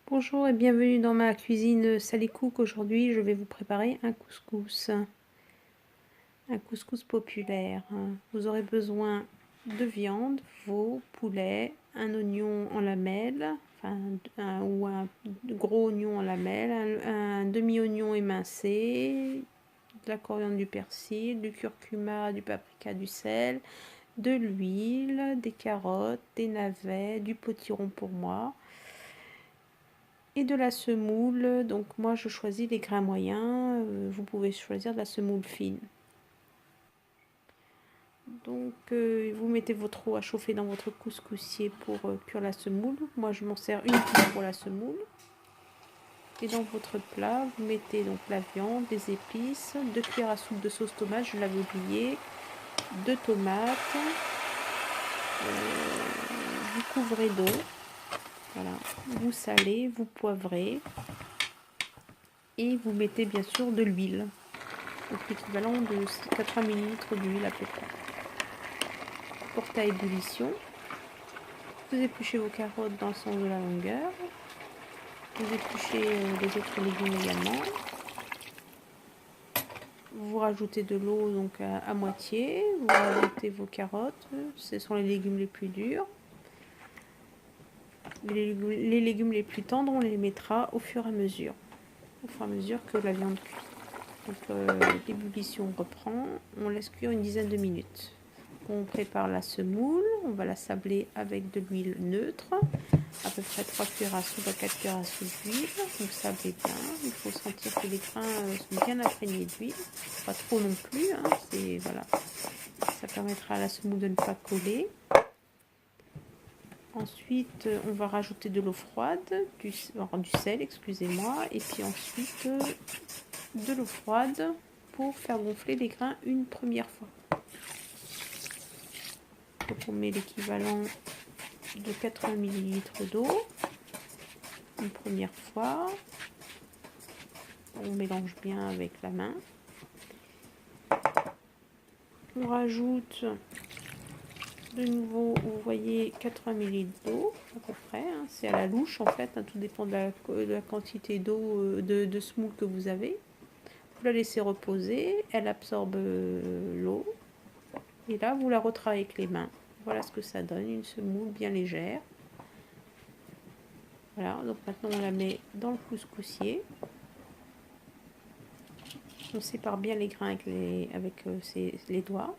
Bonjour et bienvenue dans ma cuisine Sally Cook. Aujourd'hui, je vais vous préparer un couscous populaire. Vous aurez besoin de viande, veau, poulet, un oignon en lamelles, ou un gros oignon en lamelles, un demi-oignon émincé, de la coriandre, du persil, du curcuma, du paprika, du sel, de l'huile, des carottes, des navets, du potiron pour moi et de la semoule. Donc moi je choisis les grains moyens, vous pouvez choisir de la semoule fine. Donc vous mettez votre eau à chauffer dans votre couscoussier pour cuire la semoule. Moi je m'en sers une cuillère pour la semoule. Et dans votre plat, vous mettez donc la viande, les épices, 2 cuillères à soupe de sauce tomate, je l'avais oublié, 2 tomates, vous couvrez d'eau, voilà, vous salez, vous poivrez et vous mettez bien sûr de l'huile. Donc l'équivalent de 80 ml d'huile à peu près. Portez à ébullition. Vous épluchez vos carottes dans le sens de la longueur. Vous épluchez les autres légumes également. Vous rajoutez de l'eau donc à moitié. Vous rajoutez vos carottes. Ce sont les légumes les plus durs. Les légumes les plus tendres, on les mettra au fur et à mesure que la viande cuit. Donc l'ébullition reprend. On laisse cuire une dizaine de minutes. On prépare la semoule, on va la sabler avec de l'huile neutre, à peu près 3 cuillères à soupe à 4 cuillères à soupe d'huile. Vous sablez bien, il faut sentir que les grains sont bien imprégnés d'huile, pas trop non plus, voilà. Ça permettra à la semoule de ne pas coller. Ensuite, on va rajouter de l'eau froide, du sel, excusez-moi, et puis ensuite de l'eau froide pour faire gonfler les grains une première fois. Donc on met l'équivalent de 80 ml d'eau une première fois. On mélange bien avec la main. On rajoute de nouveau, vous voyez, 80 ml d'eau à peu près. C'est à la louche en fait, tout dépend de la quantité d'eau, de semoule que vous avez. Vous la laissez reposer, elle absorbe l'eau. Et là, vous la retravaillez avec les mains. Voilà ce que ça donne, une semoule bien légère. Voilà, donc maintenant on la met dans le couscoussier. On sépare bien les grains avec les doigts.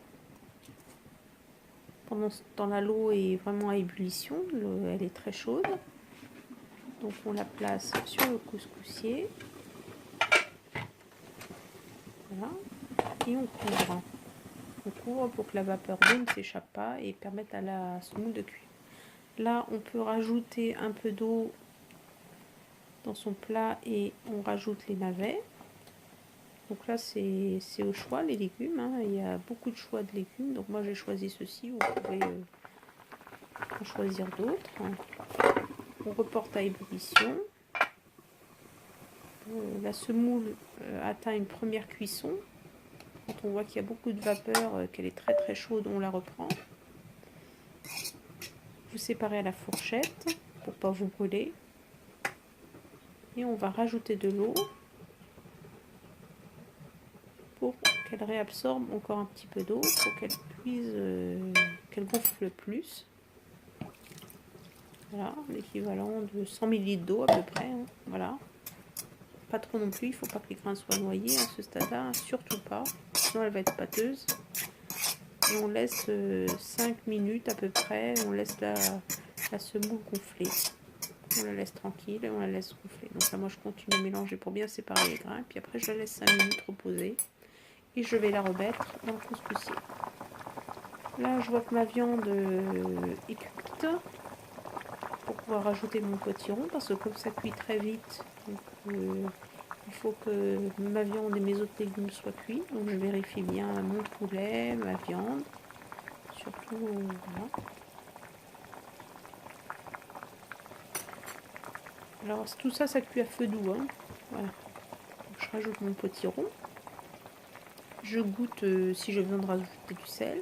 Pendant ce temps-là, l'eau est vraiment à ébullition, elle est très chaude. Donc on la place sur le couscoussier. Voilà. Et on couvre. On couvre pour que la vapeur d'eau ne s'échappe pas et permette à la semoule de cuire. Là, on peut rajouter un peu d'eau dans son plat et on rajoute les navets. Donc là, c'est au choix, les légumes. Il y a beaucoup de choix de légumes. Donc moi, j'ai choisi ceci. Vous pouvez en choisir d'autres. On reporte à ébullition. La semoule atteint une première cuisson. Quand on voit qu'il y a beaucoup de vapeur, qu'elle est très très chaude, on la reprend. Vous séparez à la fourchette pour ne pas vous brûler. Et on va rajouter de l'eau pour qu'elle réabsorbe encore un petit peu d'eau, pour qu'elle puise, qu'elle gonfle plus. Voilà, l'équivalent de 100 ml d'eau à peu près. Voilà. Pas trop non plus, il ne faut pas que les grains soient noyés à ce stade-là, surtout pas, sinon elle va être pâteuse. Et on laisse 5 minutes à peu près, on laisse la semoule gonfler. On la laisse tranquille et on la laisse gonfler. Donc là, moi, je continue à mélanger pour bien séparer les grains. Puis après, je la laisse 5 minutes reposer. Et je vais la remettre dans le couscoussier. Là, je vois que ma viande est cuite. Pour pouvoir rajouter mon potiron, parce que comme ça cuit très vite, donc, il faut que ma viande et mes autres légumes soient cuits. Donc je vérifie bien mon poulet, ma viande, surtout voilà. Alors tout ça, ça cuit à feu doux. Voilà. Donc, je rajoute mon potiron. Je goûte si j'ai besoin de rajouter du sel.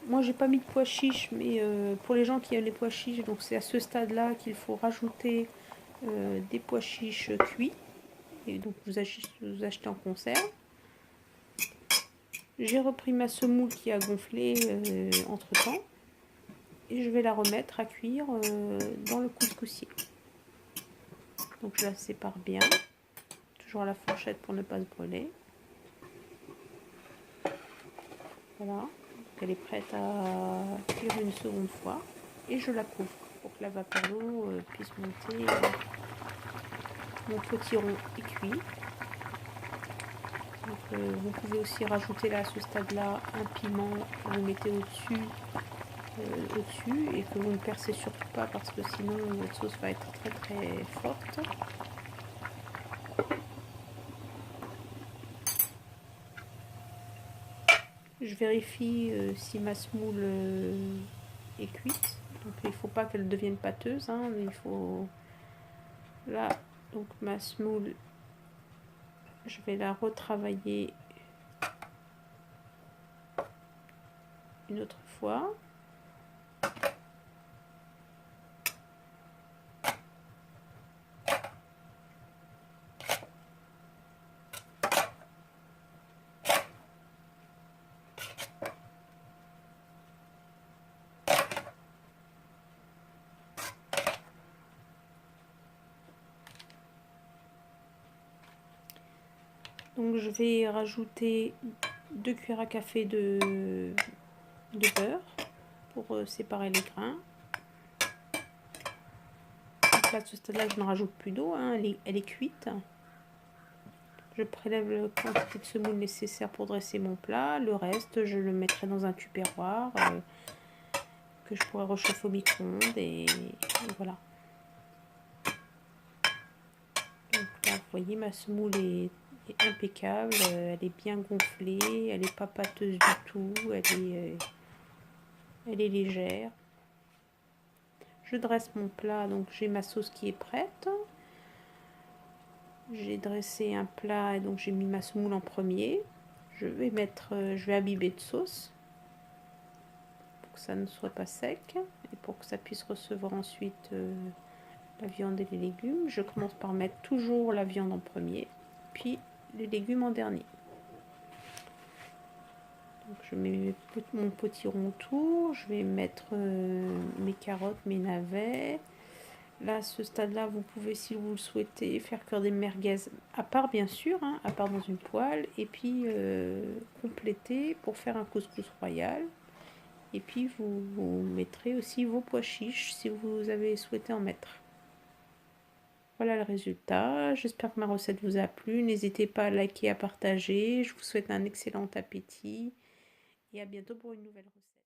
Moi, j'ai pas mis de pois chiches, mais pour les gens qui aiment les pois chiches, donc c'est à ce stade-là qu'il faut rajouter des pois chiches cuits, et donc vous achetez en conserve. J'ai repris ma semoule qui a gonflé entre temps, et je vais la remettre à cuire dans le couscoussier. Donc je la sépare bien, toujours à la fourchette pour ne pas se brûler. Voilà, elle est prête à cuire une seconde fois, et je la couvre pour que la vapeur d'eau puisse monter. Mon potiron est cuit. Donc, vous pouvez aussi rajouter là à ce stade-là un piment que vous mettez au-dessus et que vous ne percez surtout pas parce que sinon votre sauce va être très très forte. Je vérifie si ma semoule est cuite. Donc il ne faut pas qu'elle devienne pâteuse, hein, mais il faut là donc ma semoule, je vais la retravailler une autre fois. Donc je vais rajouter 2 cuillères à café de beurre pour séparer les grains. Donc là, à ce stade-là, je ne rajoute plus d'eau, hein, elle est cuite. Je prélève la quantité de semoule nécessaire pour dresser mon plat. Le reste, je le mettrai dans un tupperware que je pourrai réchauffer au micro-ondes et voilà. Donc là, vous voyez, ma semoule est impeccable, elle est bien gonflée, elle n'est pas pâteuse du tout, elle est légère. Je dresse mon plat, donc j'ai ma sauce qui est prête. J'ai dressé un plat et donc j'ai mis ma semoule en premier. Je vais imbiber de sauce pour que ça ne soit pas sec et pour que ça puisse recevoir ensuite la viande et les légumes. Je commence par mettre toujours la viande en premier, puis les légumes en dernier. Donc je mets mon potiron autour, je vais mettre mes carottes, mes navets. Là, à ce stade-là, vous pouvez, si vous le souhaitez, faire cuire des merguez à part, bien sûr, hein, à part dans une poêle, et puis compléter pour faire un couscous royal. Et puis, vous mettrez aussi vos pois chiches si vous avez souhaité en mettre. Voilà le résultat. J'espère que ma recette vous a plu. N'hésitez pas à liker, à partager. Je vous souhaite un excellent appétit et à bientôt pour une nouvelle recette.